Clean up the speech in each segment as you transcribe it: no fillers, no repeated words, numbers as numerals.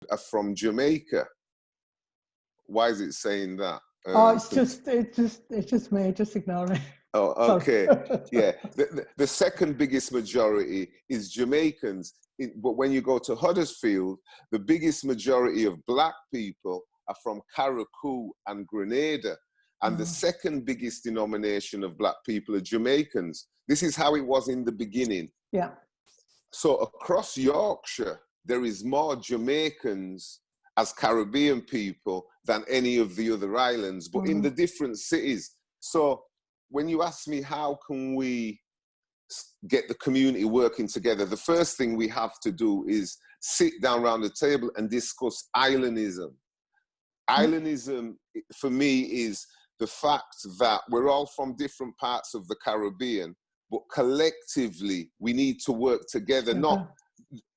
are from Jamaica. Why is it saying that? It's just me. Just ignore it. Oh, okay. Yeah. The second biggest majority is Jamaicans. But when you go to Huddersfield, the biggest majority of black people are from Carriacou and Grenada. And the second biggest denomination of black people are Jamaicans. This is how it was in the beginning. Yeah. So across Yorkshire, there is more Jamaicans as Caribbean people than any of the other islands, but in the different cities. So when you ask me how can we get the community working together, the first thing we have to do is sit down around the table and discuss islandism. Islandism, for me, is the fact that we're all from different parts of the Caribbean, but collectively we need to work together, not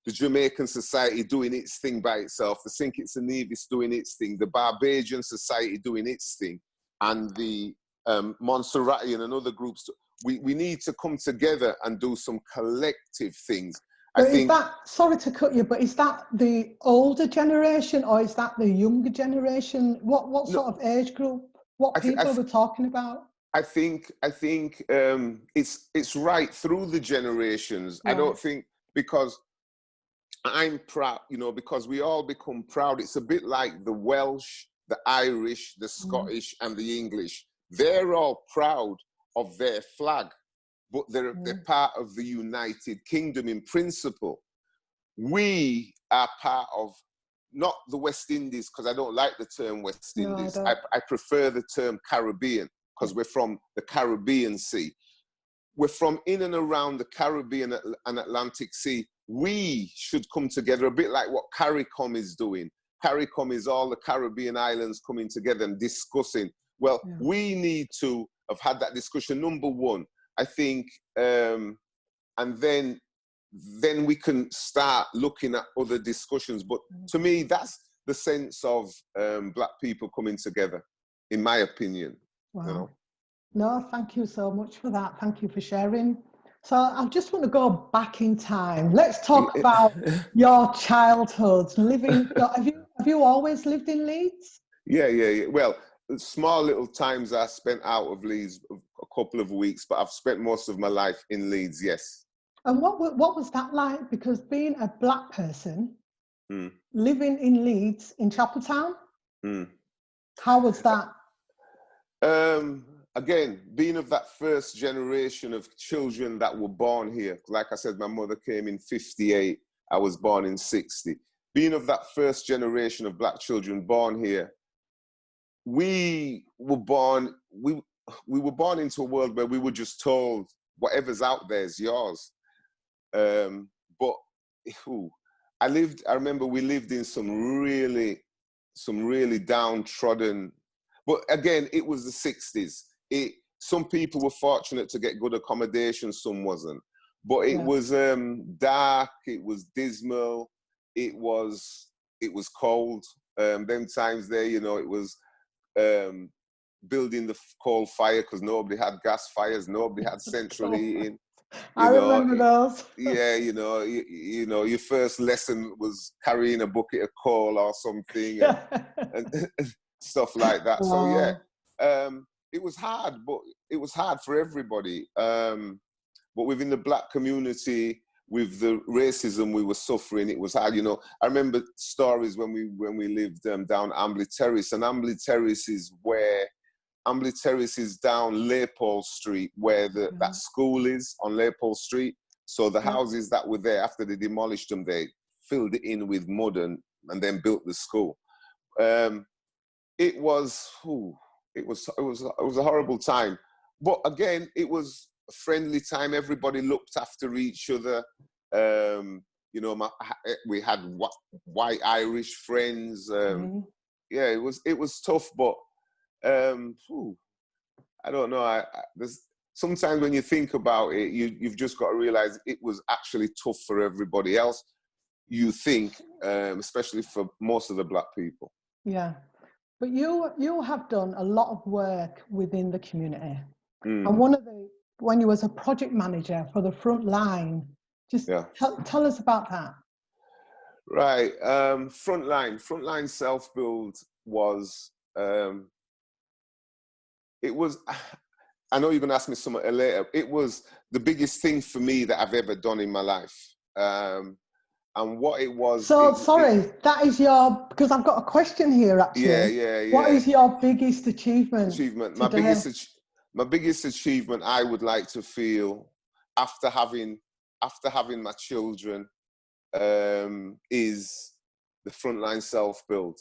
the Jamaican society doing its thing by itself, the St. Kitts and Nevis doing its thing, the Barbadian society doing its thing, and the Montserratian and other groups. We need to come together and do some collective things. But is that, sorry to cut you, but is that the older generation or is that the younger generation? What sort of age group? What people are we talking about? I think it's right through the generations. Right. I don't think, because I'm proud, because we all become proud. It's a bit like the Welsh, the Irish, the Scottish, and the English. They're all proud of their flag, but they're part of the United Kingdom in principle. We are part of, not the West Indies, because I don't like the term West Indies. I prefer the term Caribbean, because we're from the Caribbean Sea. We're from in and around the Caribbean and Atlantic Sea. We should come together, a bit like what CARICOM is doing. CARICOM is all the Caribbean islands coming together and discussing. Well, we need to have had that discussion, number one, I think, and then we can start looking at other discussions. But to me, that's the sense of black people coming together, in my opinion. Wow. No, thank you so much for that. Thank you for sharing. So I just want to go back in time. Let's talk about your childhood. Have you always lived in Leeds? Yeah. Well, small little times I spent out of Leeds, a couple of weeks, but I've spent most of my life in Leeds, yes. And what was that like? Because being a black person, living in Leeds, in Chapletown, how was that? Again, being of that first generation of children that were born here, like I said, my mother came in 58, I was born in 60. Being of that first generation of black children born here, we were born into a world where we were just told whatever's out there is yours. But I remember we lived in some really downtrodden, but again, it was the 60s. Some people were fortunate to get good accommodation, some wasn't. But it was dark, it was dismal, it was cold. Them times there, it was building the coal fire because nobody had gas fires, nobody had central heating. I remember those. Yeah, your first lesson was carrying a bucket of coal or something and stuff like that. Wow. So it was hard, but it was hard for everybody. But within the black community, with the racism we were suffering, it was hard. I remember stories when we lived down Ambley Terrace, and Ambley Terrace is down Leopold Street, where that school is on Leopold Street. So the houses that were there, after they demolished them, they filled it in with mud and then built the school. It was a horrible time, but again, it was a friendly time. Everybody looked after each other. We had white Irish friends. Yeah, it was tough, but I don't know. Sometimes when you think about it, you've just got to realize it was actually tough for everybody else. You think, especially for most of the black people. Yeah. But you have done a lot of work within the community. And when you was a project manager for the Frontline, just tell us about that. Right. Frontline self-build was, it was, I know you're going to ask me something later. It was the biggest thing for me that I've ever done in my life. And what it was... So, sorry, that is your, because I've got a question here, actually. Yeah. What is your biggest achievement today? My biggest achievement, I would like to feel, after having my children, is the Frontline Self-Build.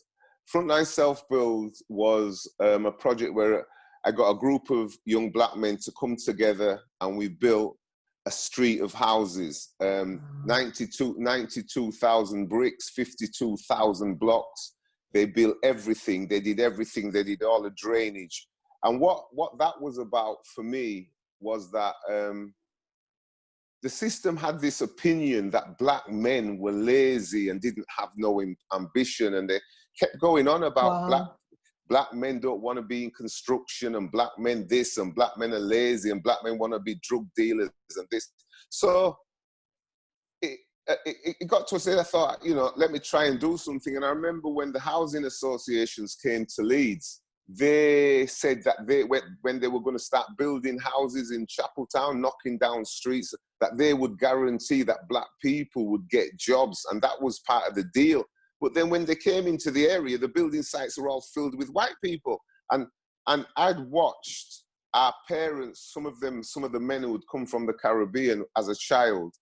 Frontline Self-Build was a project where I got a group of young black men to come together, and we built a street of houses, 92,000 bricks, 52,000 blocks. They built everything. They did everything. They did all the drainage. And what that was about for me was that the system had this opinion that black men were lazy and didn't have no ambition, and they kept going on about black men don't want to be in construction, and black men this, and black men are lazy, and black men want to be drug dealers and this. So it got to a stage I thought, you know, let me try and do something. And I remember when the housing associations came to Leeds, they said that when they were going to start building houses in Chapletown, knocking down streets, that they would guarantee that black people would get jobs, and that was part of the deal. But then when they came into the area, the building sites were all filled with white people. And I'd watched our parents, some of the men who had come from the Caribbean as a child,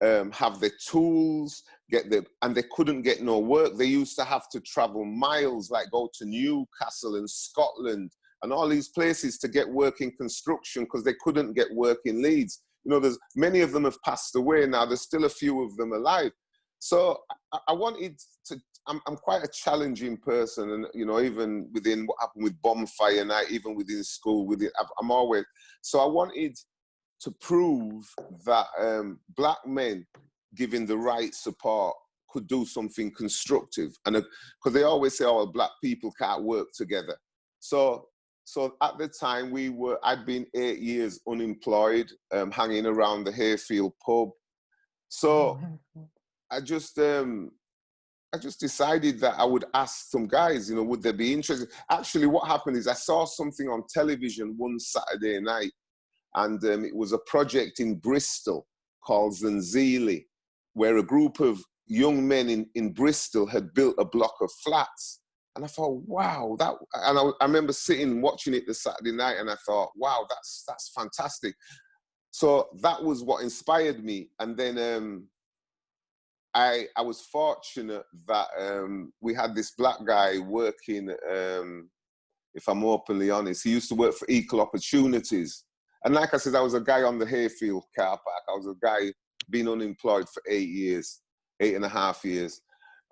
have their tools, and they couldn't get no work. They used to have to travel miles, like go to Newcastle and Scotland and all these places to get work in construction because they couldn't get work in Leeds. You know, there's many of them have passed away now. There's still a few of them alive. So I wanted to, I'm quite a challenging person, and, you know, even within what happened with Bonfire Night, even within school, I'm always, so I wanted to prove that black men, given the right support, could do something constructive. And because they always say, oh, black people can't work together. So at the time I'd been 8 years unemployed, hanging around the Hayfield pub. So I just decided that I would ask some guys, you know, would they be interested? Actually, what happened is I saw something on television one Saturday night, and it was a project in Bristol called Lesleye, where a group of young men in Bristol had built a block of flats. And I thought, wow, I remember sitting watching it the Saturday night, and I thought, wow, that's fantastic. So that was what inspired me. And then I was fortunate that we had this black guy working, if I'm openly honest, he used to work for Equal Opportunities. And like I said, I was a guy on the Hayfield car park. I was a guy being unemployed for 8.5 years.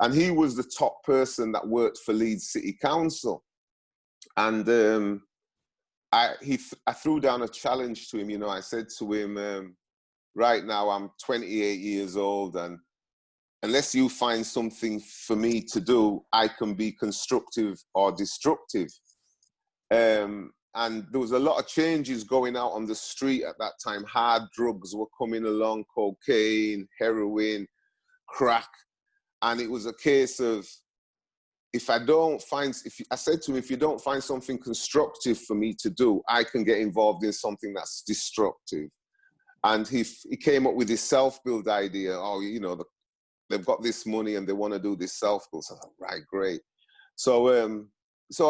And he was the top person that worked for Leeds City Council. And I threw down a challenge to him. You know, I said to him, right now I'm 28 years old, and unless you find something for me to do, I can be constructive or destructive. And there was a lot of changes going out on the street at that time. Hard drugs were coming along, cocaine, heroin, crack. And it was a case of, I said to him, if you don't find something constructive for me to do, I can get involved in something that's destructive. And he came up with this self-build idea. Oh, you know, they've got this money and they want to do this self-build. So I thought, right, great. So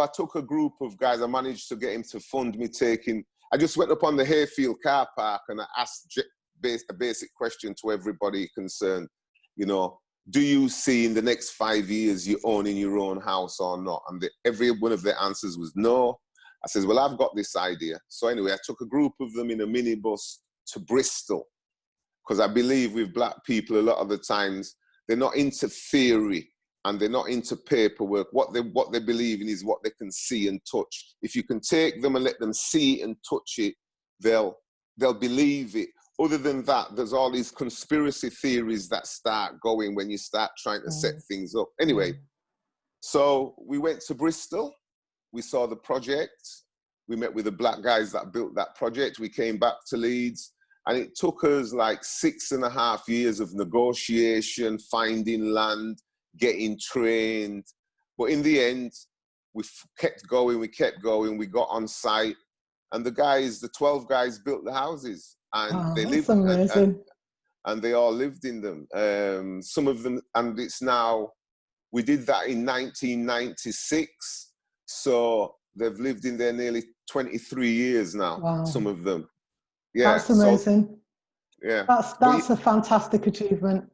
I took a group of guys. I managed to get him to fund me I just went up on the Hayfield car park and I asked a basic question to everybody concerned. You know, do you see in the next 5 years you owning your own house or not? And every one of their answers was no. I said, well, I've got this idea. So anyway, I took a group of them in a minibus to Bristol, because I believe with black people, a lot of the times, they're not into theory and they're not into paperwork. What they believe in is what they can see and touch. If you can take them and let them see and touch it, they'll believe it. Other than that, there's all these conspiracy theories that start going when you start trying to set things up. Anyway, so we went to Bristol. We saw the project. We met with the black guys that built that project. We came back to Leeds. And it took us like 6.5 years of negotiation, finding land, getting trained. But in the end, we kept going, we got on site. And the 12 guys built the houses. And they lived, that's amazing. And they all lived in them. Some of them, and it's now, we did that in 1996. So they've lived in there nearly 23 years now, Wow. Some of them. Yeah. That's amazing. So, yeah. That's a fantastic achievement.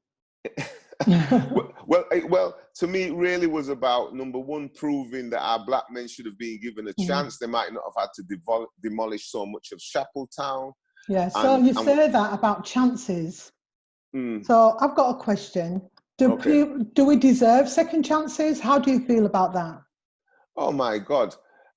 well, to me, it really was about, number one, proving that our black men should have been given a chance. They might not have had to demolish so much of Chapletown. Yeah, so you say that about chances. So I've got a question. Do we deserve second chances? How do you feel about that? Oh my God.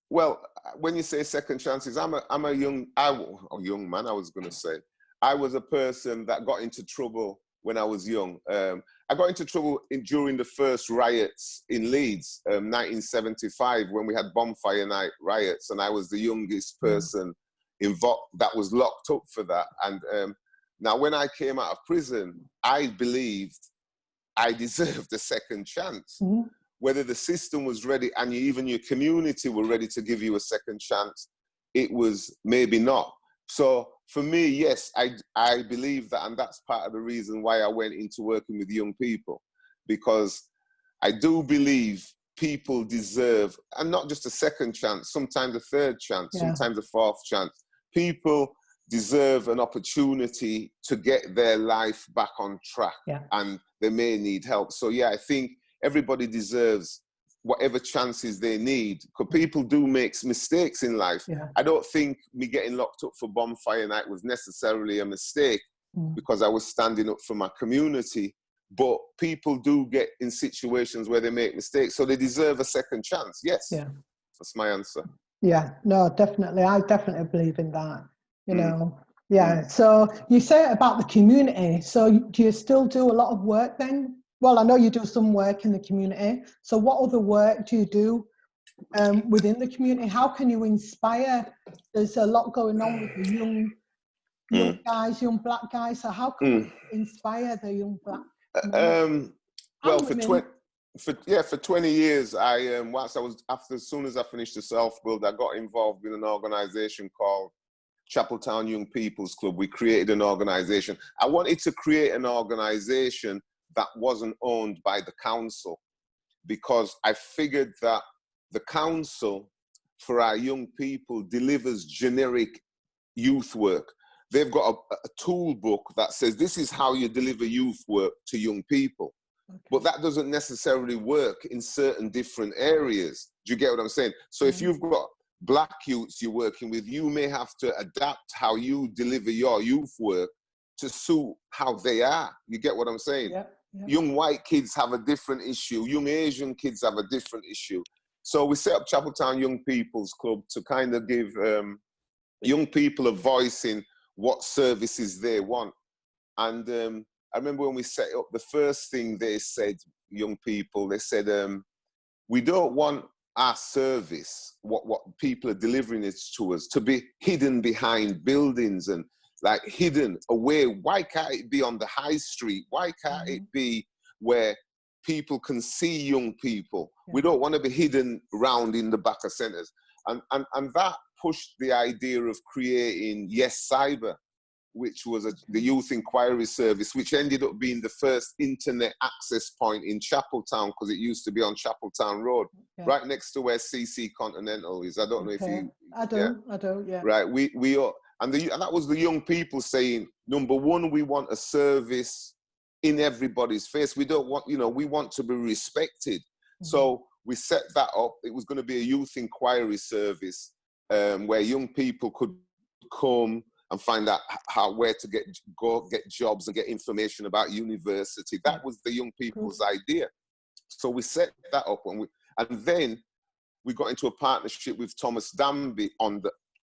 Well, when you say second chances, I'm a young man, I was going to say. I was a person that got into trouble when I was young. I got into trouble during the first riots in Leeds, 1975, when we had bonfire night riots, and I was the youngest person involved that was locked up for that. And now when I came out of prison, I believed I deserved a second chance. Whether the system was ready and even your community were ready to give you a second chance, it was maybe not. So for me, yes, I believe that, and that's part of the reason why I went into working with young people, because I do believe people deserve, and not just a second chance, sometimes a third chance, sometimes a fourth chance. People deserve an opportunity to get their life back on track, and they may need help. So yeah, I think everybody deserves whatever chances they need, because people do make mistakes in life. I don't think me getting locked up for bonfire night was necessarily a mistake, because I was standing up for my community. But people do get in situations where they make mistakes, so they deserve a second chance. Yes, that's my answer. Yeah, no, definitely. I definitely believe in that. You know, So you say about the community. So do you still do a lot of work then? Well, I know you do some work in the community. So what other work do you do within the community? How can you inspire? There's a lot going on with the young guys, young black guys. So how can we inspire the young black men? Well, for 20 years, as soon as I finished the self-build, I got involved in an organization called Chapletown Young People's Club. We created an organization. I wanted to create an organization that wasn't owned by the council, because I figured that the council for our young people delivers generic youth work. They've got a tool book that says this is how you deliver youth work to young people. But that doesn't necessarily work in certain different areas. Do you get what I'm saying? So if you've got black youths you're working with, you may have to adapt how you deliver your youth work to suit how they are. You get what I'm saying? Young white kids have a different issue. Young Asian kids have a different issue. So we set up Chapletown Young People's Club to kind of give young people a voice in what services they want. And I remember when we set up, the first thing they said, young people, they said, we don't want our service, what people are delivering it to us, to be hidden behind buildings and like hidden away. Why can't it be on the high street? Why can't it be where people can see young people? We don't want to be hidden around in the back of centers. And that pushed the idea of creating Yes Cyber, which was the youth inquiry service, which ended up being the first internet access point in Chapletown, because it used to be on Chapletown Road, right next to where CC Continental is. I don't know if you... I do, yeah. Right, and that was the young people saying, number one, we want a service in everybody's face. We don't want, we want to be respected. So we set that up. It was going to be a youth inquiry service where young people could come and find out where to get jobs and get information about university. That was the young people's idea. So we set that up, and then we got into a partnership with Thomas Danby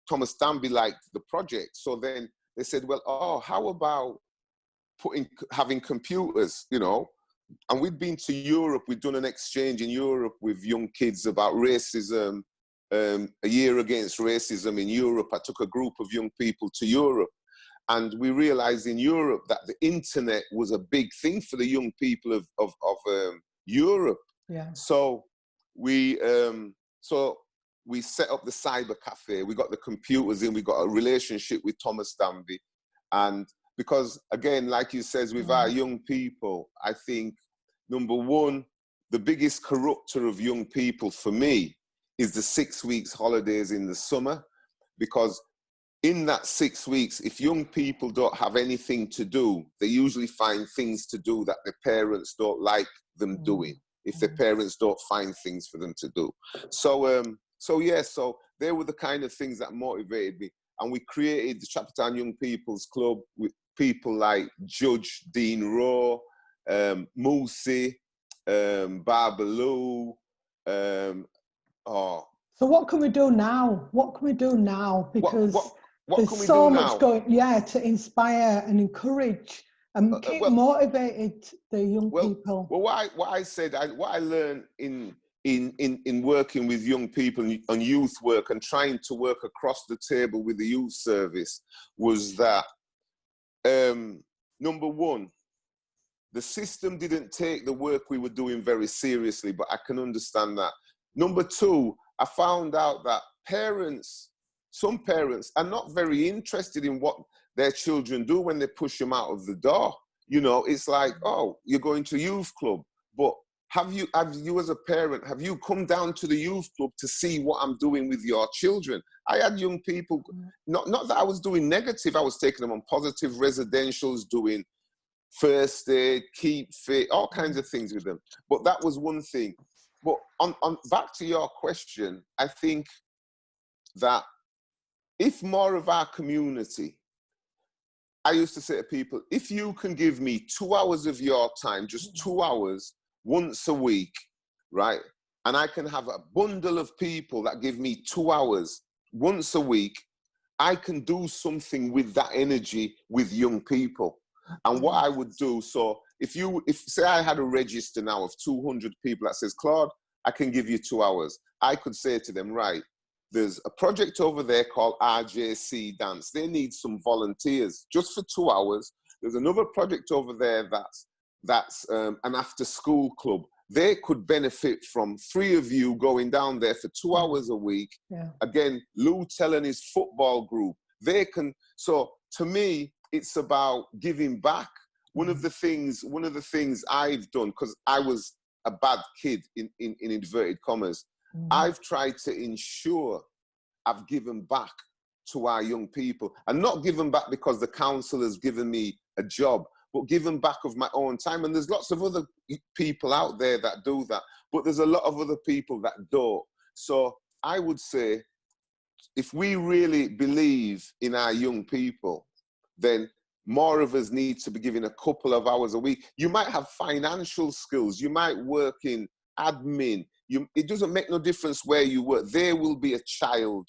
Thomas Danby liked the project. So then they said, well, how about having computers, And we'd been to Europe. We'd done an exchange in Europe with young kids about racism. A year against racism in Europe. I took a group of young people to Europe, And we realized in Europe that the internet was a big thing for the young people of Europe. Yeah. So we set up the cyber cafe. We got the computers in. We got a relationship with Thomas Danby, and because again, like you says, with our young people, I think number one, the biggest corrupter of young people for me is the 6 weeks holidays in the summer, because in that 6 weeks, if young people don't have anything to do, they usually find things to do that their parents don't like them doing, if their parents don't find things for them to do. So, so they were the kind of things that motivated me. And we created the Chapletown Young People's Club with people like Judge Dean Rowe, Moosey, Babaloo. So what can we do now? What can we do now? Because what there's can we so do much now? going, to inspire and encourage and keep motivated the young people. Well, what I learned in working with young people on youth work and trying to work across the table with the youth service was that, number one, the system didn't take the work we were doing very seriously, but I can understand that. Number two, I found out that some parents are not very interested in what their children do when they push them out of the door. You know, it's like, oh, you're going to youth club, but have you as a parent, have you come down to the youth club to see what I'm doing with your children? I had young people, not that I was doing negative, I was taking them on positive residentials, doing first aid, keep fit, all kinds of things with them. But that was one thing. But on back to your question, I think that if more of our community, I used to say to people, if you can give me 2 hours of your time, just 2 hours once a week, right? And I can have a bundle of people that give me 2 hours once a week, I can do something with that energy with young people. And what I would do, so if say I had a register now of 200 people that says, Claude, I can give you 2 hours. I could say to them, right, there's a project over there called RJC Dance. They need some volunteers just for 2 hours. There's another project over there that's an after school club. They could benefit from 3 of you going down there for 2 hours a week. Yeah. Again, Lou telling his football group, they can, so to me, it's about giving back. One of the things I've done, because I was a bad kid in inverted commas, I've tried to ensure I've given back to our young people, and not given back because the council has given me a job, but given back of my own time. And there's lots of other people out there that do that, but there's a lot of other people that don't. So I would say, if we really believe in our young people, then more of us need to be given a couple of hours a week. You might have financial skills, you might work in admin, it doesn't make no difference where you work. There will be a child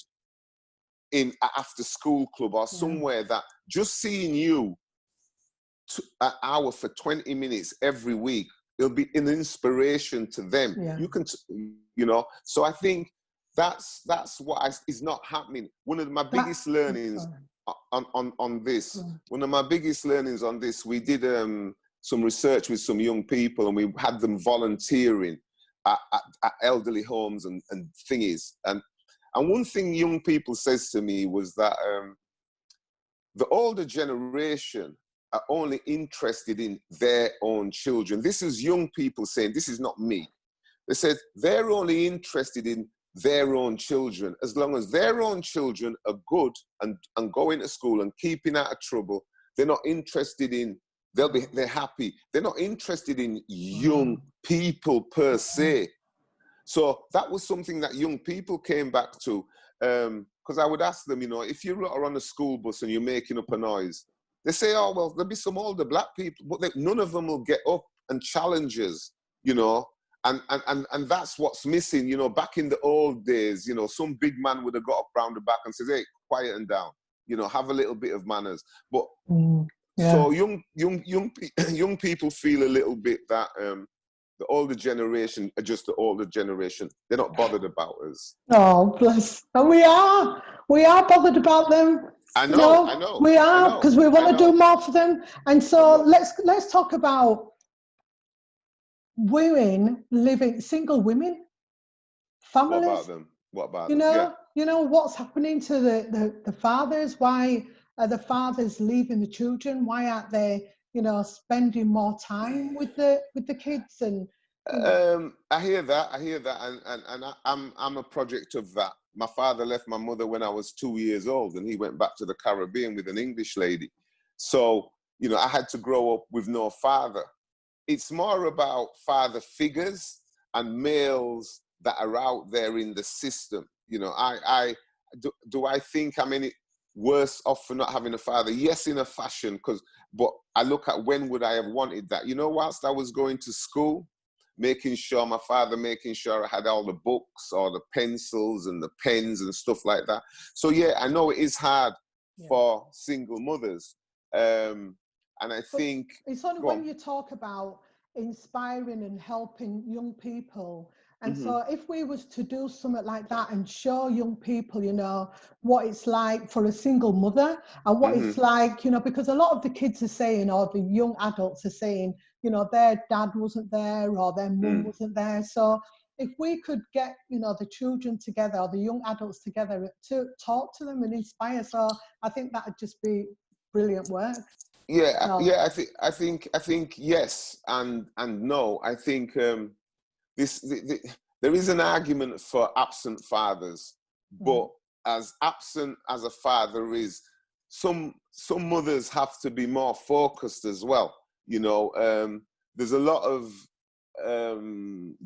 in an after school club or somewhere that just seeing you an hour for 20 minutes every week, it'll be an inspiration to them. You can, so I think that's what is not happening. One of my biggest learnings on this, one of my biggest learnings on this, we did some research with some young people, and we had them volunteering at elderly homes and thingies. And one thing young people says to me was that the older generation are only interested in their own children. This is young people saying, this is not me. They said they're only interested in their own children. As long as their own children are good and going to school and keeping out of trouble, they're not interested in, they're happy. They're not interested in young people per se. So that was something that young people came back to, because I would ask them, if you are on a school bus and you're making up a noise, they say, oh, well, there'll be some older black people, but none of them will get up and challenge us, and that's what's missing. Back in the old days, some big man would have got up round the back and says, hey, quieten down, have a little bit of manners. But so young people feel a little bit that the older generation are just the older generation. They're not bothered about us. Oh, bless. And we are bothered about them. I know. We are, because we want to do more for them. And so let's talk about women living, single women, families. What about them? What about them? You know what's happening to the fathers? Why are the fathers leaving the children? Why aren't they, spending more time with the kids? And I hear that, and I'm a project of that. My father left my mother when I was 2 years old, and he went back to the Caribbean with an English lady. So I had to grow up with no father. It's more about father figures and males that are out there in the system. Do I think I'm any worse off for not having a father? Yes, in a fashion, but I look at when would I have wanted that? Whilst I was going to school, making sure I had all the books or the pencils and the pens and stuff like that. So yeah, I know it is hard for single mothers. And I think it's only when you talk about inspiring and helping young people. And so if we was to do something like that and show young people, what it's like for a single mother and what it's like, because a lot of the kids are saying, or the young adults are saying, their dad wasn't there or their mum wasn't there. So if we could get, the children together or the young adults together to talk to them and inspire. So I think that would just be brilliant work. Yeah, I think yes and no. I think there is an argument for absent fathers, but as absent as a father is, some mothers have to be more focused as well. There's a lot of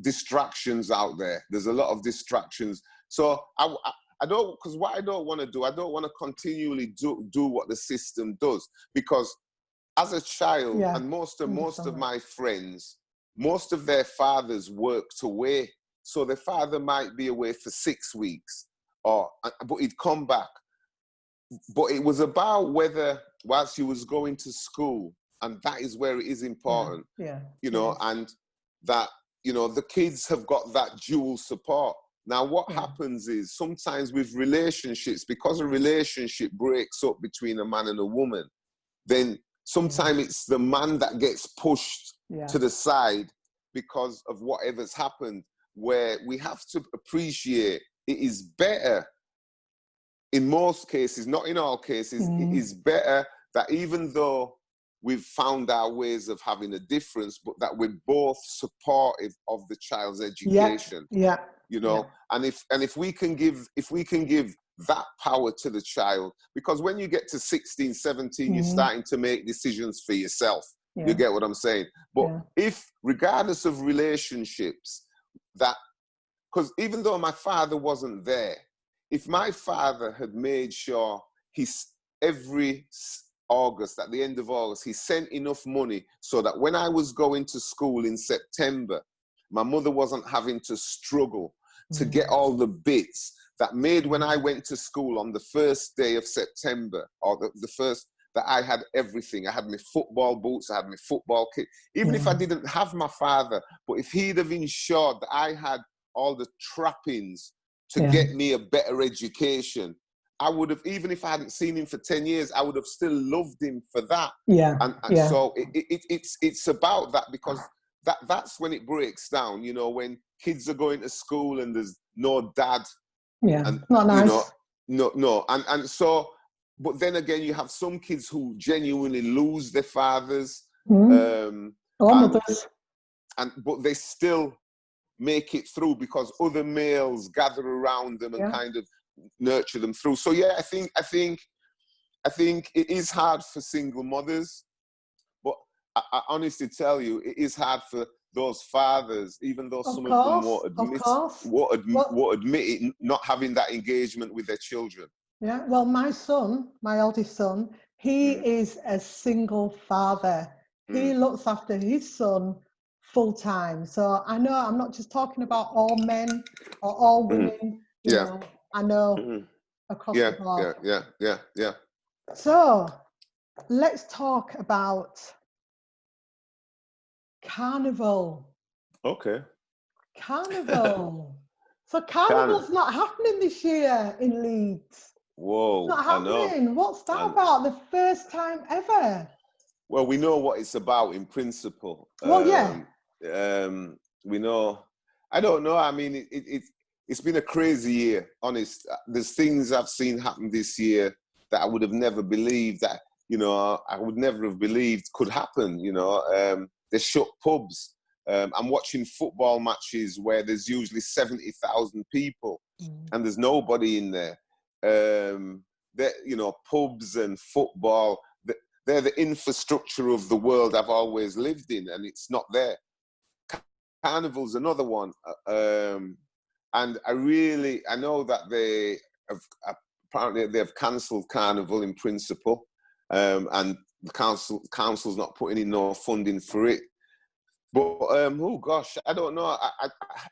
distractions out there. There's a lot of distractions. So I don't, because what I don't want to do, I don't want to continually do what the system does, because as a child, and most of my friends, most of their fathers worked away. So the father might be away for 6 weeks, but he'd come back. But it was about whether, whilst he was going to school, and that is where it is important, and that, the kids have got that dual support. Now, what happens is sometimes with relationships, because a relationship breaks up between a man and a woman, then sometimes it's the man that gets pushed to the side because of whatever's happened, where we have to appreciate it is better, in most cases, not in all cases, it is better that even though we've found our ways of having a difference, but that we're both supportive of the child's education. And if we can give that power to the child, because when you get to 16, 17, you're starting to make decisions for yourself. You get what I'm saying? But if, regardless of relationships, because even though my father wasn't there, if my father had made sure every August, at the end of August, he sent enough money so that when I was going to school in September, my mother wasn't having to struggle to get all the bits that made when I went to school on the first day of September, or the first, that I had everything. I had my football boots, I had my football kit. Even if I didn't have my father, but if he'd have ensured that I had all the trappings to get me a better education, I would have, even if I hadn't seen him for 10 years, I would have still loved him for that. So it's about that, because that's when it breaks down, when kids are going to school and there's no dad. And, not nice. And so, but then again, you have some kids who genuinely lose their fathers. Mothers. But they still make it through because other males gather around them and kind of nurture them through. So yeah, I think it is hard for single mothers, but I honestly tell you, it is hard for those fathers, even though some of them won't admit it, not having that engagement with their children. Yeah, well, my oldest son, he is a single father. He looks after his son full time. So I know I'm not just talking about all men or all women. You know, I know across the board. Yeah. So let's talk about Carnival. Okay. Carnival. So Can Carnival's not happening this year in Leeds. It's Whoa, not I know. happening. What's that And about? The first time ever. well, we know what it's about in principle. Well, yeah. We know. I don't know. I mean, it's been a crazy year. Honest, there's things I've seen happen this year that I would have never believed that I would never have believed could happen. They shut pubs. I'm watching football matches where there's usually 70,000 people, and there's nobody in there. Pubs and football. They're the infrastructure of the world I've always lived in, and it's not there. Carnival's another one, and I know that they have apparently they've cancelled Carnival in principle, and the council's not putting in no funding for it. But oh gosh, I don't know,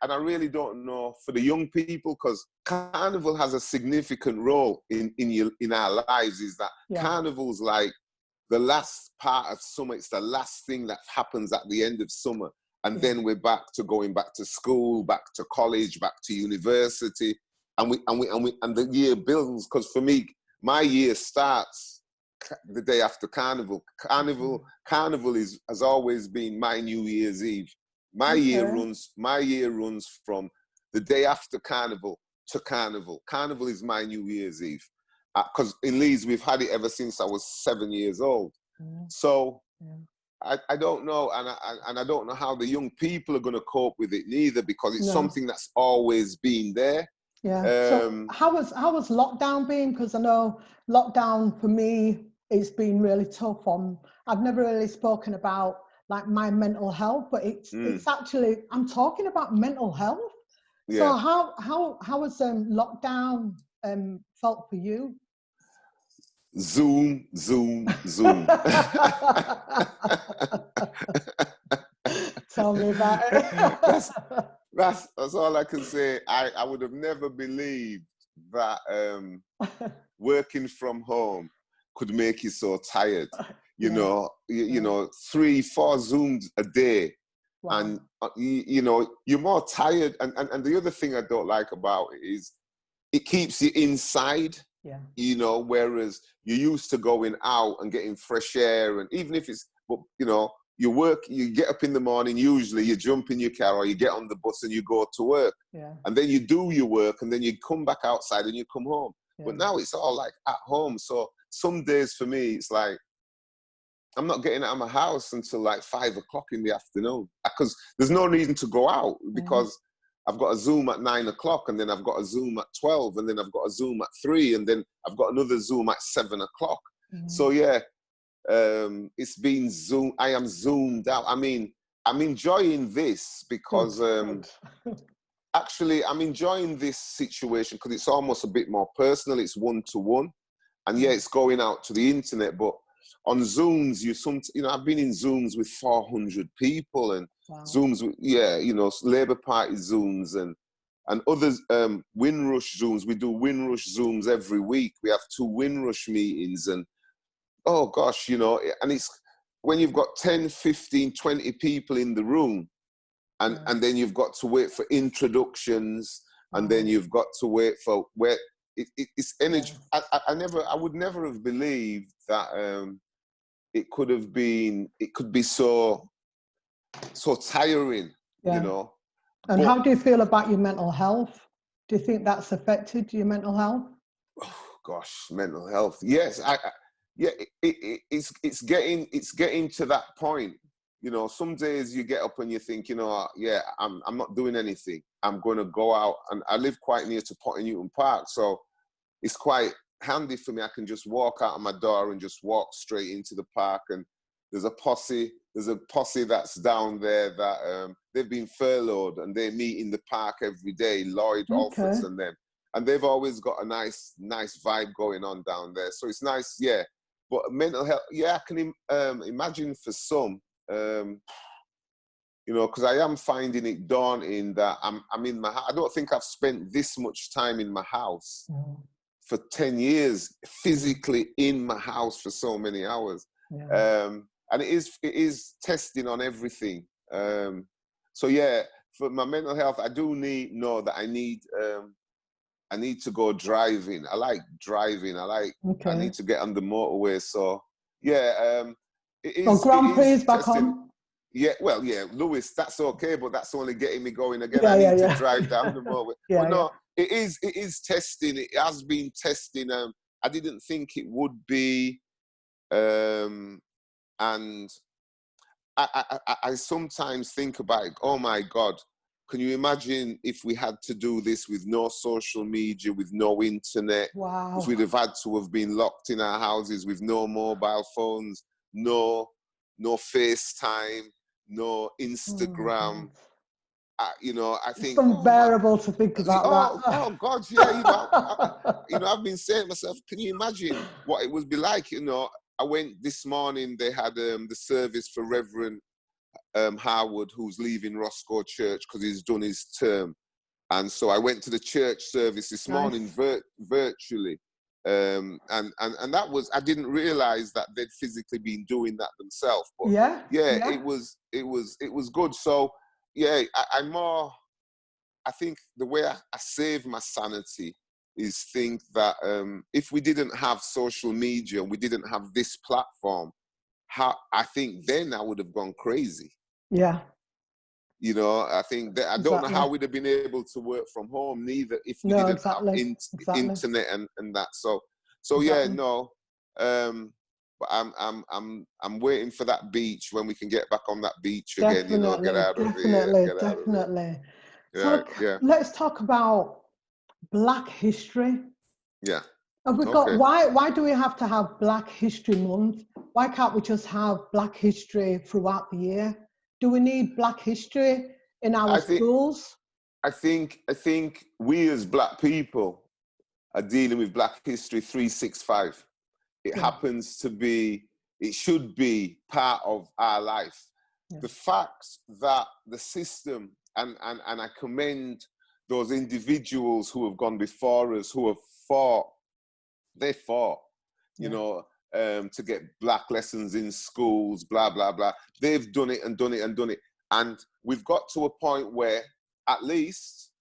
I really don't know for the young people, because Carnival has a significant role in our lives. Is that Carnival's like the last part of summer. It's the last thing that happens at the end of summer. And then we're going back to school, back to college, back to university. And the year builds, because for me, my year starts the day after Carnival. Carnival has always been my New Year's Eve. My year runs from the day after Carnival to Carnival. Carnival is my New Year's Eve. Because in Leeds, we've had it ever since I was 7 years old. So I don't know, and I don't know how the young people are going to cope with it neither, because it's something that's always been there. Yeah. So how was lockdown been? Because I know lockdown for me, it's been really tough. I've never really spoken about like my mental health, but it's actually, I'm talking about mental health. So how has lockdown felt for you? Zoom. Tell me about it. That's all I can say. I would have never believed that working from home could make you so tired. You know, 3-4 Zooms a day. Wow. And you're more tired. And the other thing I don't like about it is it keeps you inside. Whereas you're used to going out and getting fresh air, and even if it's, you work, you get up in the morning, usually you jump in your car or you get on the bus and you go to work. And then you do your work and then you come back outside and you come home. But now it's all like at home. So some days for me, it's like, I'm not getting out of my house until like 5 o'clock in the afternoon, because there's no reason to go out, because I've got a Zoom at 9 o'clock, and then I've got a Zoom at 12, and then I've got a Zoom at 3, and then I've got another Zoom at 7 o'clock. So it's been Zoom. I am zoomed out. I mean, I'm enjoying this because actually I'm enjoying this situation because it's almost a bit more personal. It's one-to-one, and it's going out to the internet. But on Zooms, I've been in Zooms with 400 people, and Zooms with, Labour Party Zooms and others, Windrush Zooms. We do Windrush Zooms every week. We have 2 Windrush meetings, and oh gosh, and it's when you've got 10, 15, 20 people in the room, and then you've got to wait for introductions, and then you've got to wait for where it's energy. I would never have believed that it could be so tiring, And how do you feel about your mental health? Do you think that's affected your mental health? Oh gosh, mental health. Yes, it's getting to that point. Some days you get up and you think, I'm not doing anything. I'm going to go out, and I live quite near to Newton Park, so it's quite handy for me. I can just walk out of my door and just walk straight into the park, and there's a posse that's down there that they've been furloughed, and they meet in the park every day, Lloyd Alfords and them, and they've always got a nice vibe going on down there, so it's nice. But mental health, I can imagine for some, because I am finding it daunting that I'm in my house. I don't think I've spent this much time in my house for 10 years, physically in my house for so many hours. And it is testing on everything. So yeah, for my mental health, I do know that I need to go driving. I like driving. I need to get on the motorway. So yeah, So it Grand Prix is is back testing. on. Yeah, well, yeah, Lewis, that's okay, but that's only getting me going again. I Yeah, yeah, need to yeah. drive down the motorway. Yeah, But yeah. no, it is testing. It has been testing. I didn't think it would be, and I sometimes think about it, oh my God, can you imagine if we had to do this with no social media, with no internet, if we'd Wow. have had to have been locked in our houses with no mobile phones, no FaceTime, no Instagram. Oh, You know, I it's think, oh my, unbearable to think about oh God, yeah, you know, I've been saying to myself, can you imagine what it would be like? You know, I went this morning, they had the service for Reverend Harwood, who's leaving Roscoe Church because he's done his term. And so I went to the church service this morning virtually. And that was, I didn't realize that they'd physically been doing that themselves. But Yeah, yeah, yeah. it was good. So yeah, I think the way I save my sanity is think that if we didn't have social media, we didn't have this platform, I think then I would have gone crazy. Yeah. You know, I think that I don't know how we'd have been able to work from home neither if we didn't have internet and that. So yeah, no. But I'm waiting for that beach when we can get back on that beach again. You know, get out of here. Definitely. Yeah, So yeah. let's talk about Black history. Yeah. Have we got why do we have to have Black History Month? Why can't we just have Black history throughout the year? Do we need Black history in our schools? I think we as Black people are dealing with Black History 365. It happens to be, it should be part of our life. Yeah. The fact that the system, and I commend those individuals who have gone before us, who have fought, you know, to get Black lessons in schools, blah, blah, blah. They've done it and done it and done it. And we've got to a point where at least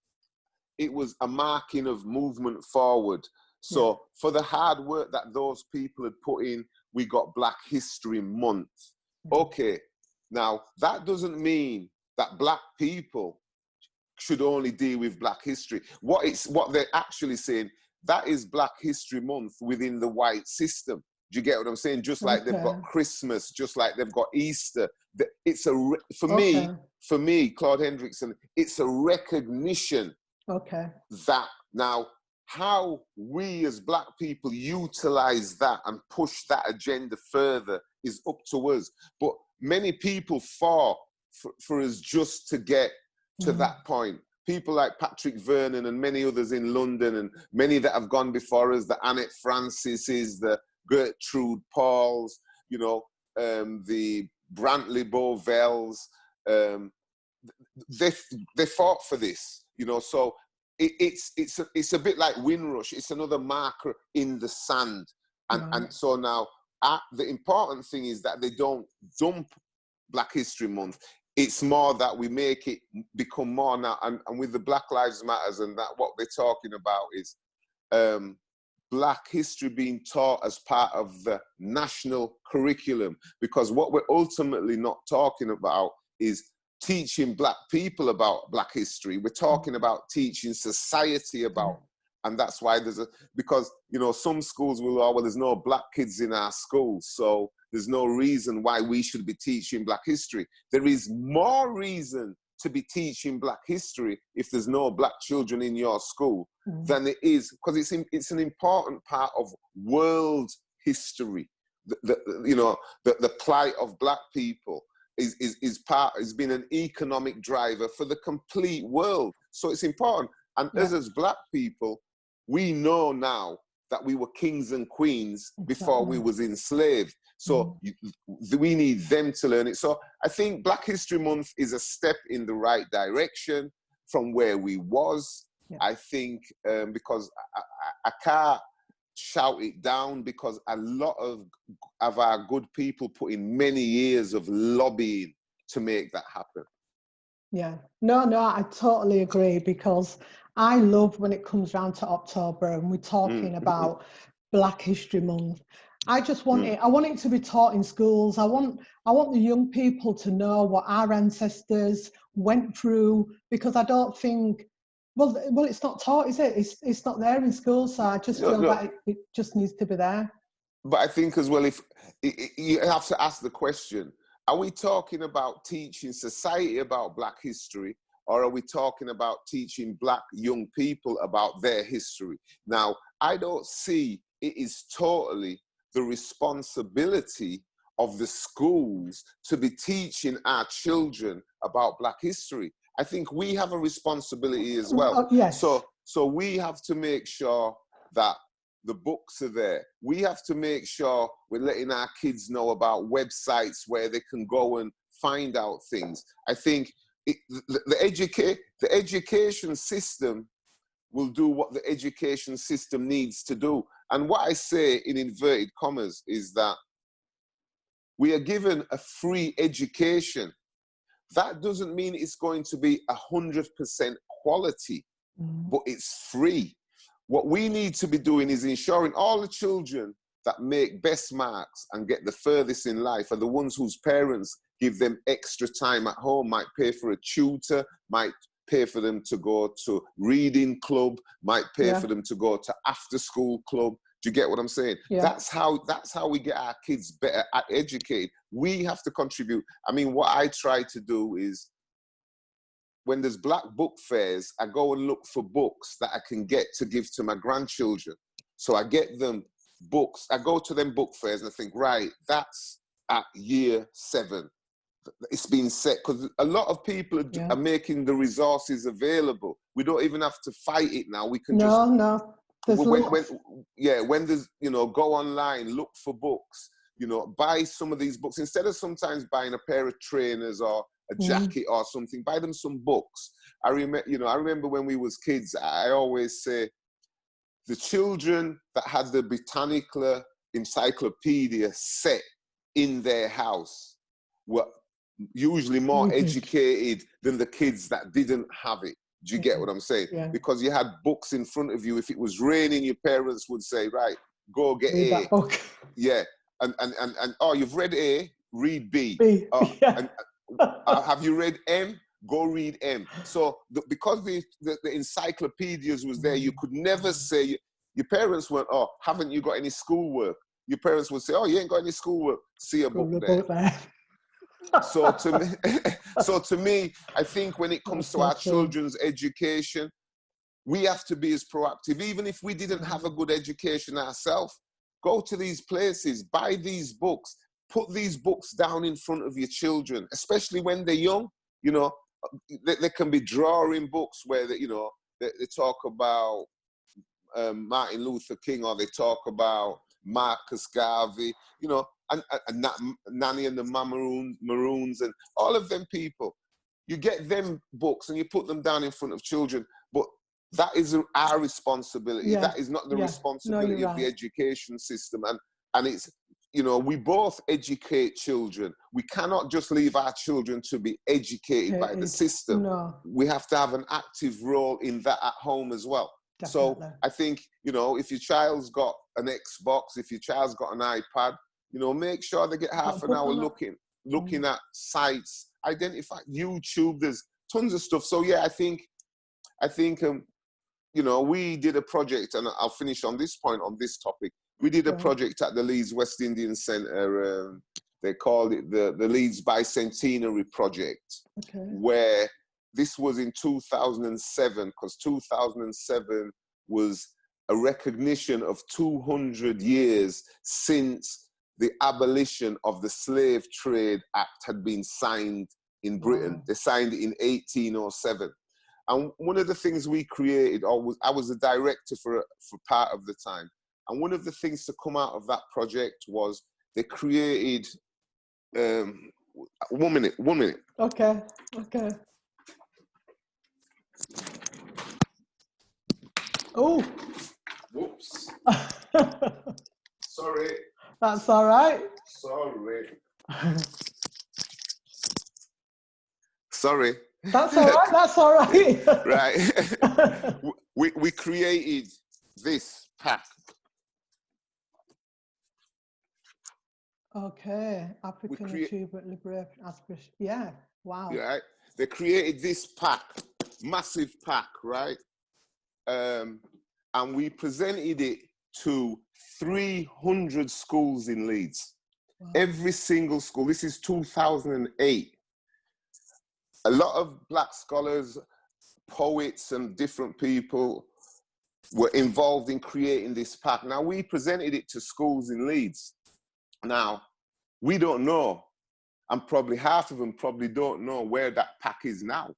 it was a marking of movement forward. So for the hard work that those people had put in, we got Black History Month. Okay, now that doesn't mean that Black people should only deal with Black history. What they're actually saying, that is Black History Month within the white system. Do you get what I'm saying? Just like they've got Christmas, just like they've got Easter. It's for me, Claude Hendrickson, it's a recognition that now how we as Black people utilize that and push that agenda further is up to us. But many people fought for us just to get to that point. People like Patrick Vernon and many others in London, and many that have gone before us, the Annette Francises, the Gertrude Pauls, you know, the Brantley Bovels, they fought for this, you know. So it's a bit like Windrush. It's another marker in the sand, and so now the important thing is that they don't dump Black History Month. It's more that we make it become more now, and with the Black Lives Matters and that, what they're talking about is Black history being taught as part of the national curriculum, because what we're ultimately not talking about is teaching Black people about Black history. We're talking about teaching society about, and that's why because, you know, some schools will, well, there's no Black kids in our schools, so there's no reason why we should be teaching Black history. There is more reason to be teaching Black history if there's no Black children in your school than it is, because it's an important part of world history. The plight of Black people has been an economic driver for the complete world. So it's important. And as Black people, we know now that we were kings and queens before we was enslaved. So we need them to learn it. So I think Black History Month is a step in the right direction from where we was. I think because I can't shout it down, because a lot of our good people put in many years of lobbying to make that happen. Yeah. No, I totally agree, because I love when it comes round to October and we're talking about Black History Month. I just want I want it to be taught in schools. I want the young people to know what our ancestors went through, because I don't think, well, it's not taught, is it? It's not there in schools, so I just feel that it just needs to be there. But I think as well, if you have to ask the question, are we talking about teaching society about Black history, or are we talking about teaching Black young people about their history? Now, I don't see it is totally the responsibility of the schools to be teaching our children about Black history. I think we have a responsibility as well. Yes. So we have to make sure that the books are there. We have to make sure we're letting our kids know about websites where they can go and find out things. I think the education system will do what the education system needs to do. And what I say in inverted commas is that we are given a free education. That doesn't mean it's going to be 100% quality, but it's free. What we need to be doing is ensuring all the children that make best marks and get the furthest in life are the ones whose parents give them extra time at home, might pay for a tutor, might pay for them to go to reading club, might pay for them to go to after school club. Do you get what I'm saying? Yeah. That's how we get our kids better educated. We have to contribute. I mean, what I try to do is, when there's Black book fairs, I go and look for books that I can get to give to my grandchildren. So I get them books. I go to them book fairs and I think, right, that's at year 7. It's been set, because a lot of people are making the resources available. We don't even have to fight it now. We can No. There's when there's, go online, look for books, buy some of these books. Instead of sometimes buying a pair of trainers or a jacket or something, buy them some books. I remember when we was kids, I always say the children that had the Britannica encyclopedia set in their house were usually more educated than the kids that didn't have it. Do you get what I'm saying? Yeah. Because you had books in front of you. If it was raining, your parents would say, right, go get read A. that book. Yeah. And oh, you've read A, read B. Have you read M? Go read M. So because the encyclopedias was there, you could never say, your parents weren't, oh, haven't you got any schoolwork? Your parents would say, oh, you ain't got any schoolwork. See a book there. So to me, I think when it comes to our children's education, we have to be as proactive. Even if we didn't have a good education ourselves, go to these places, buy these books, put these books down in front of your children, especially when they're young. They can be drawing books where they talk about Martin Luther King, or they talk about Marcus Garvey, and Nanny and the Maroons and all of them people. You get them books and you put them down in front of children, but that is our responsibility. Yeah. That is not the responsibility of the education system. And it's, we both educate children. We cannot just leave our children to be educated by the system. No. We have to have an active role in that at home as well. Definitely. So I think, if your child's got an Xbox, if your child's got an iPad, make sure they get half an hour looking at sites, identify YouTube, there's tons of stuff. So yeah, I think, we did a project, and I'll finish on this point, on this topic. We did a project at the Leeds West Indian Centre. They called it the Leeds Bicentenary Project, where this was in 2007, because 2007 was a recognition of 200 years since the abolition of the Slave Trade Act had been signed in Britain. Wow. They signed it in 1807. And one of the things we created, I was the director for part of the time, and one of the things to come out of that project was they created, 1 minute. Okay. Oh. Whoops. Sorry. That's all right. Sorry. That's all right. That's all right. Right. we created this pack. Okay, African Achievement Liberation Aspiration. Yeah, wow. Right. They created this pack, massive pack, right? And we presented it to 300 schools in Leeds. Wow. Every single school. This is 2008. A lot of Black scholars, poets, and different people were involved in creating this pack. Now, we presented it to schools in Leeds. Now, we don't know, and probably half of them probably don't know where that pack is now.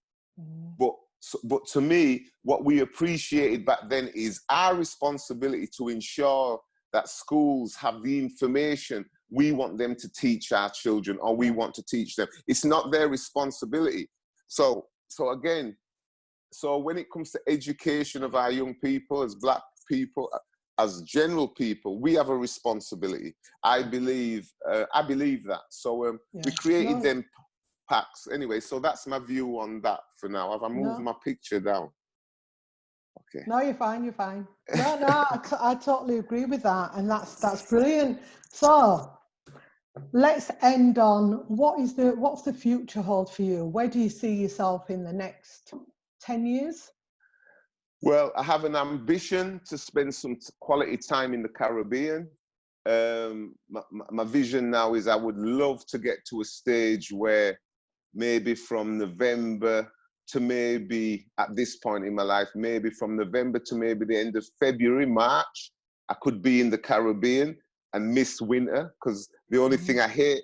But to me, what we appreciated back then is our responsibility to ensure that schools have the information we want them to teach our children, or we want to teach them. It's not their responsibility. So again, so when it comes to education of our young people, as Black people, as general people, we have a responsibility. I believe that. So we created them packs. Anyway, so that's my view on that for now. Have I moved my picture down? Okay. No, you're fine. You're fine. No, I totally agree with that, and that's brilliant. So let's end on what's the future hold for you? Where do you see yourself in the next 10 years? Well, I have an ambition to spend some quality time in the Caribbean. My vision now is I would love to get to a stage where maybe from November to maybe at this point in my life, maybe from November to maybe the end of February, March, I could be in the Caribbean and miss winter, because the only thing I hate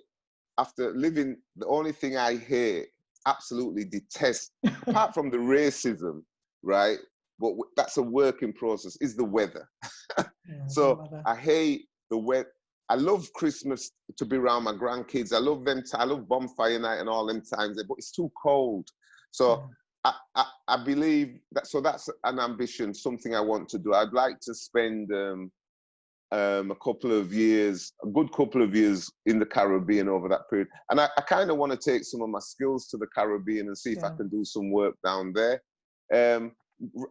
after living, the only thing I hate, absolutely detest, apart from the racism, right? But that's a work in process, is the weather. So I hate the weather. I love Christmas to be around my grandkids. I love them. I love bonfire night and all them times, but it's too cold. So I believe that. So that's an ambition, something I want to do. I'd like to spend a good couple of years in the Caribbean over that period. And I kind of want to take some of my skills to the Caribbean and see if I can do some work down there.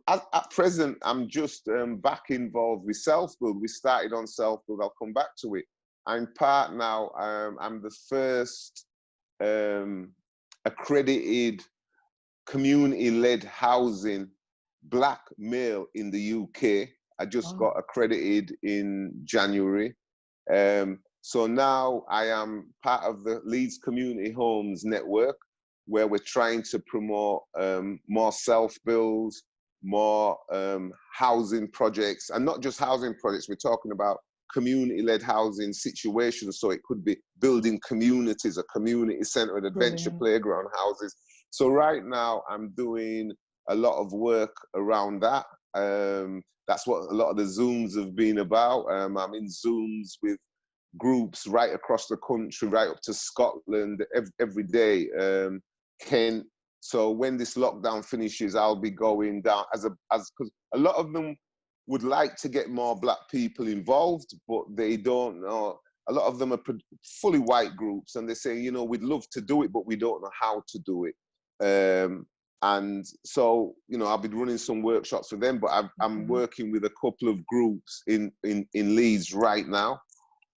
At present, I'm just back involved with self-build. We started on self-build. I'll come back to it. I'm part now. I'm the first accredited community-led housing Black male in the UK. I just got accredited in January. So now I am part of the Leeds Community Homes Network, where we're trying to promote more self-builds, more housing projects, and not just housing projects. We're talking about community-led housing situations. So it could be building communities, a community-centered adventure playground houses. So right now I'm doing a lot of work around that. That's what a lot of the Zooms have been about. I'm in Zooms with groups right across the country, right up to Scotland every day. Kent. So when this lockdown finishes, I'll be going down because a lot of them would like to get more Black people involved, but they don't know. A lot of them are fully white groups, and they're saying, you know, we'd love to do it, but we don't know how to do it. And so, you know, I'll be running some workshops for them, but I'm working with a couple of groups in Leeds right now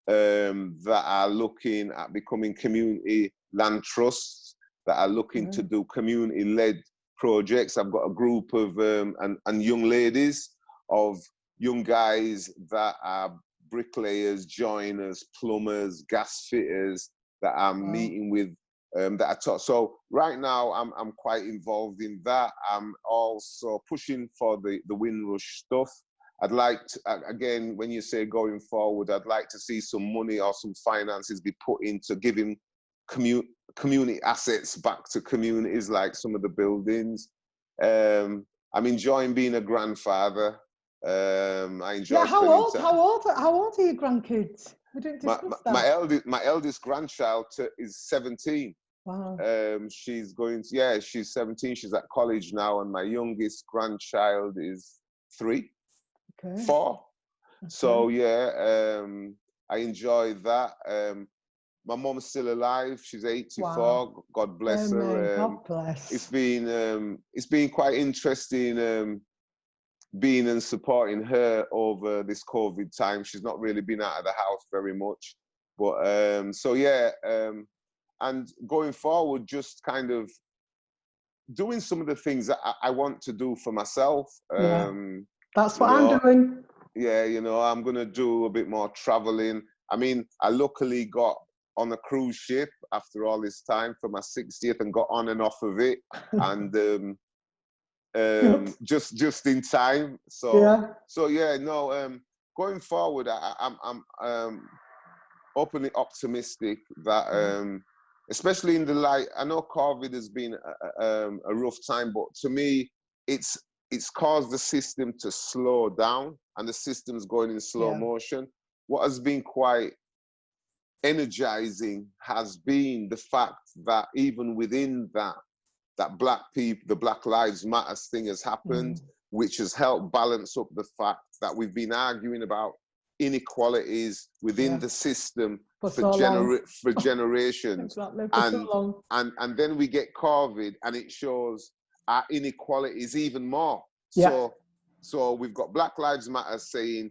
that are looking at becoming community land trusts, that are looking to do community-led projects. I've got a group of and young ladies, of young guys that are bricklayers, joiners, plumbers, gas fitters, that I'm meeting with, that I taught. So right now I'm quite involved in that. I'm also pushing for the Windrush stuff. I'd like to, again, when you say going forward, I'd like to see some money or some finances be put into giving community assets back to communities, like some of the buildings. I'm enjoying being a grandfather. I enjoy how old are your grandkids? We didn't discuss that. My eldest grandchild is 17. Wow. She's 17. She's at college now, and my youngest grandchild is 3, 4. Okay. So yeah, I enjoy that. my mom's still alive. She's 84. Wow. God bless Amen. her. God bless. It's been quite interesting being and supporting her over this COVID time. She's not really been out of the house very much, but so yeah. And going forward, just kind of doing some of the things that I want to do for myself. Yeah. That's what I'm doing. Yeah, you know, I'm going to do a bit more traveling. I mean, I luckily got on a cruise ship after all this time for my 60th and got on and off of it. And just in time. So, going forward, I'm openly optimistic that, especially in the light, I know COVID has been a rough time, but to me, it's caused the system to slow down, and the system's going in slow motion. What has been quite energizing has been the fact that even within that black people, the Black Lives Matter thing has happened, which has helped balance up the fact that we've been arguing about inequalities within the system for generations. Exactly, for so long. And then we get COVID and it shows our inequalities even more. So we've got Black Lives Matter saying,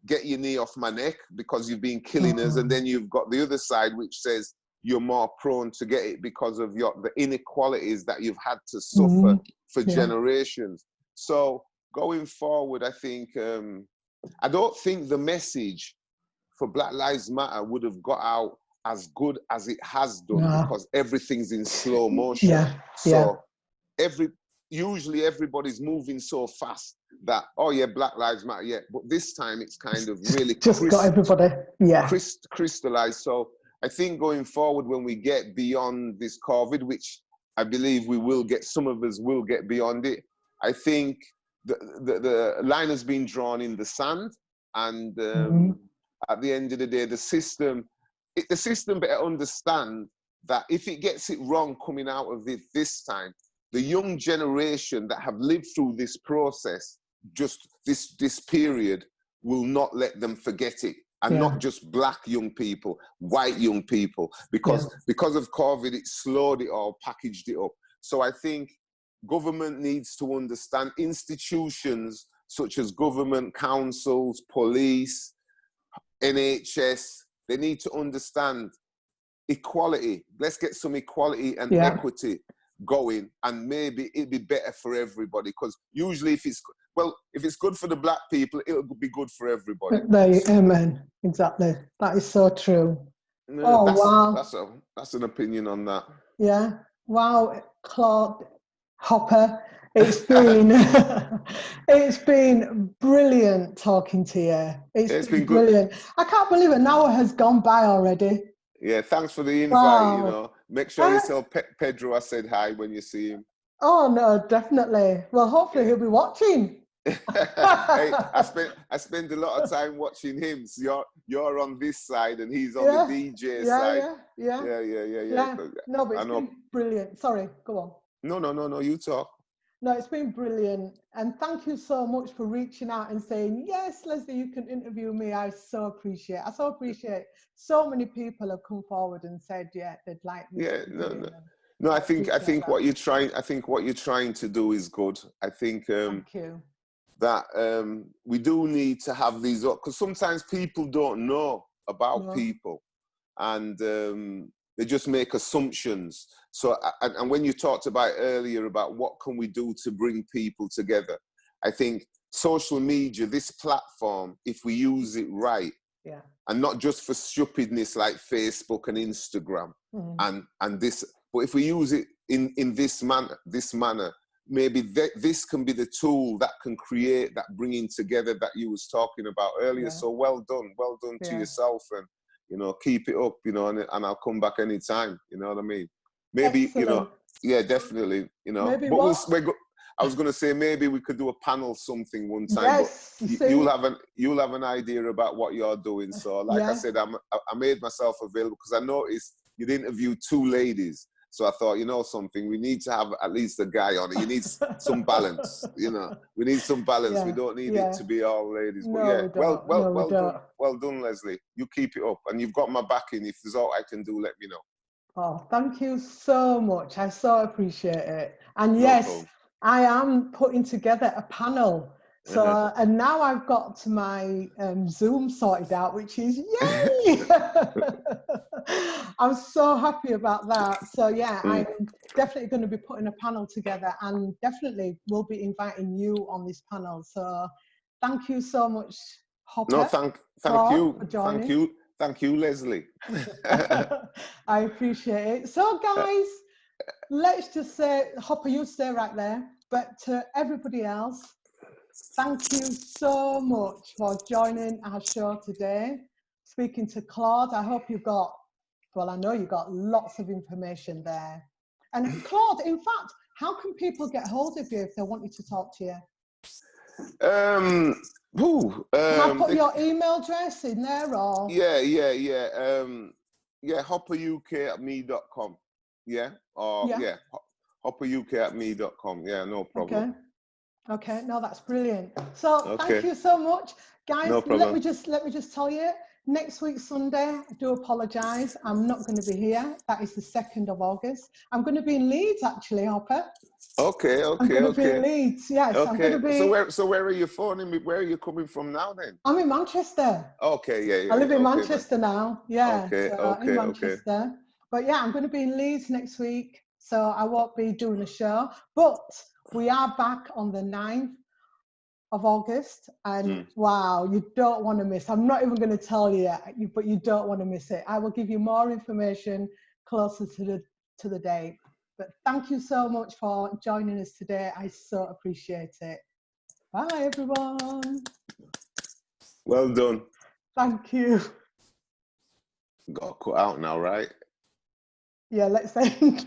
get your knee off my neck because you've been killing us. And then you've got the other side which says you're more prone to get it because of the inequalities that you've had to suffer for generations. So going forward, I think, I don't think the message for Black Lives Matter would have got out as good as it has done because everything's in slow motion. Usually everybody's moving so fast that, oh yeah, Black Lives Matter, but this time it's kind of really just got everybody, crystallized. So I think going forward, when we get beyond this COVID, which I believe we will get, some of us will get beyond it, I think the line has been drawn in the sand, and at the end of the day, the system better understand that if it gets it wrong coming out of it this time, the young generation that have lived through this process, just this period, will not let them forget it. And not just black young people, white young people, because of COVID, it slowed it all, packaged it up. So I think government needs to understand, institutions such as government, councils, police, NHS, they need to understand equality. Let's get some equality and equity going, and maybe it'd be better for everybody, because usually if it's good for the black people, it'll be good for everybody. Amen. Exactly. That is so true. Wow. That's an opinion on that. Yeah. Wow, Claude, Hopper, it's been it's been brilliant talking to you. It's been brilliant. Good. I can't believe an hour has gone by already. Yeah, thanks for the invite. You know, make sure you tell Pedro I said hi when you see him. Oh no, definitely. Well, hopefully he'll be watching. Hey, I spend a lot of time watching him. So you're on this side and he's on the DJ side. Yeah. No, but it's been brilliant. Sorry, go on. No, you talk. No, it's been brilliant. And thank you so much for reaching out and saying, yes, Lesley, you can interview me. I so appreciate so many people have come forward and said, yeah, they'd like me. No, I think what you're trying to do is good. I think thank you. That we do need to have these, because sometimes people don't know about people, and they just make assumptions. So, and when you talked about earlier about what can we do to bring people together, I think social media, this platform, if we use it right, and not just for stupidness like Facebook and Instagram and this, but if we use it in this manner, maybe this can be the tool that can create that bringing together that you was talking about earlier. So well done to yourself, and you know, keep it up, you know, and I'll come back anytime, you know what I mean? Maybe, excellent. You know, definitely, you know. Maybe I was going to say maybe we could do a panel something one time, yes, but you'll have an idea about what you're doing. So like I said, I made myself available because I noticed you'd interviewed two ladies. So I thought, you know something, we need to have at least a guy on it. You need some balance, you know. We need some balance. We don't need it to be all ladies. But No, yeah, we don't. well done. Well done, Lesley. You keep it up. And you've got my backing. If there's all I can do, let me know. Oh, thank you so much. I so appreciate it. And No yes, problem. I am putting together a panel. So, and now I've got to my Zoom sorted out, which is yay! I'm so happy about that. So yeah, I'm definitely going to be putting a panel together, and definitely will be inviting you on this panel. So thank you so much, Hoppa. No, thank you. For joining. Thank you, Lesley. I appreciate it. So guys, let's just say, Hoppa, you stay right there. But to everybody else, thank you so much for joining our show today. Speaking to Claude, I hope you got, well, I know you got lots of information there. And Claude, in fact, how can people get hold of you if they want you to talk to you? Can I put your email address in there, or? Yeah, hoppauk@me.com. Yeah, or yeah, hoppauk@me.com. Yeah, no problem. Okay, no, that's brilliant. So thank you so much, guys. No problem. Let me just tell you, next week Sunday, I do apologise, I'm not going to be here. That is the 2nd of August. I'm going to be in Leeds, actually, Hoppa. Okay. I'm going to be in Leeds. Yes, okay. I'm going to be. So where are you phoning me? Where are you coming from now then? I'm in Manchester. Okay, yeah. I live in Manchester now. Yeah. Okay. In Manchester. But yeah, I'm going to be in Leeds next week, so I won't be doing a show. But we are back on the 9th of August, and wow, you don't want to miss. I'm not even going to tell you, but you don't want to miss it. I will give you more information closer to the date. But thank you so much for joining us today. I so appreciate it. Bye, everyone. Well done. Thank you. Got to cut out now, right? Yeah, let's end.